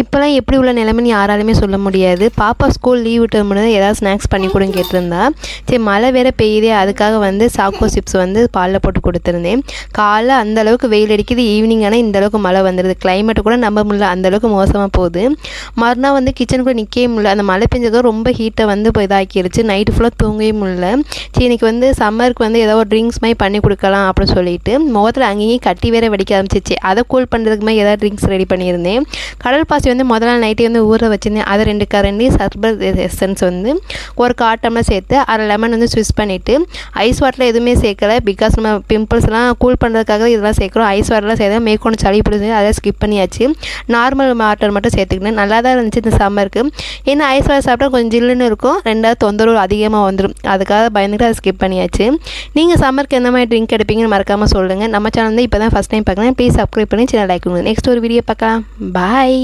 இப்போலாம் எப்படி உள்ள நிலைமைன்னு யாராலுமே சொல்ல முடியாது. பாப்பா ஸ்கூல் லீவ் விட்ட முன்னாடி ஏதாவது ஸ்நாக்ஸ் பண்ணி கொடுன்னு கேட்டிருந்தா. சரி, மழை வேறு பெய்யுதே, அதுக்காக வந்து சாக்கோ சிப்ஸ் வந்து பாலில் போட்டு கொடுத்துருந்தேன். காலைல அந்தளவுக்கு வெயில் அடிக்குது, ஈவினிங் ஆனால் இந்தளவுக்கு மழை வந்துடுது. கிளைமேட்டு கூட நம்ப முடியல, அந்தளவுக்கு மோசமாக போகுது. மறுநாள் வந்து கிச்சனுக்குள்ளே நிற்கவே முடியல. அந்த மழை பெஞ்சதும் ரொம்ப ஹீட்டை வந்து இப்போ இதாக்கிடுச்சு. நைட்டு ஃபுல்லாக தூங்கவே முடியல. சரி, இன்றைக்கி வந்து சம்மருக்கு வந்து ஏதோ ஒரு ட்ரிங்க்ஸ் மாதிரி பண்ணி கொடுக்கலாம் அப்படின்னு சொல்லிட்டு முகத்தில் அங்கேயும் கட்டி வேற வெடிக்க ஆரம்பிச்சிச்சு. அதை கூல் பண்ணுறதுக்கு மாதிரி ஏதாவது ட்ரிங்க்ஸ் ரெடி பண்ணியிருந்தேன். கடல் பாசி வந்து முதல் நாள் நைட்டே வந்து ஊற வச்சுருந்தேன். அதை 2 கரண்டி சர்பத் எசன்ஸ் வந்து ஒரு 1/4 டம்ளர் சேர்த்து அரை லெமன் வந்து ஸ்விஸ் பண்ணிவிட்டு ஐஸ் வாட்டரில் எதுவுமே சேர்க்கலை. பிகாஸ் நம்ம பிம்பிள்ஸ்லாம் கூல் பண்ணுறதுக்காக இதெல்லாம் சேர்க்குறோம். ஐஸ் வாட்டர்லாம் சேர்த்தா மேற்கொண்டு சளி பிடிச்சி அதை ஸ்கிப் பண்ணியாச்சு. நார்மல் வாட்டர் மட்டும் சேர்த்துக்கிட்டேன். நல்லா தான் இருந்துச்சு இந்த சம்மருக்கு. ஏன்னா ஐஸ் வாட்டர் சாப்பிட்டா கொஞ்சம் ஜில்லுன்னு இருக்கும், 2வது தொந்தரவு அதிகமாக வந்துடும். அதுக்காக பயந்துட்டு அதை ஸ்கிப் பண்ணியாச்சு. நீங்கள் சம்மருக்கு எந்த மாதிரி ட்ரிங்க் எடுப்பீங்கன்னு மறக்காமல் சொல்லுங்கள். நம்ம சேனல் வந்து இப்போ தான் ஃபஸ்ட் டைம் பார்க்கலாம். ப்ளீஸ் சப்ஸ்கிரைப் பண்ணி சேனல் லைக் பண்ணுங்கள். நெக்ஸ்ட் ஒரு வீடியோ பார்க்கலாம். பாய்.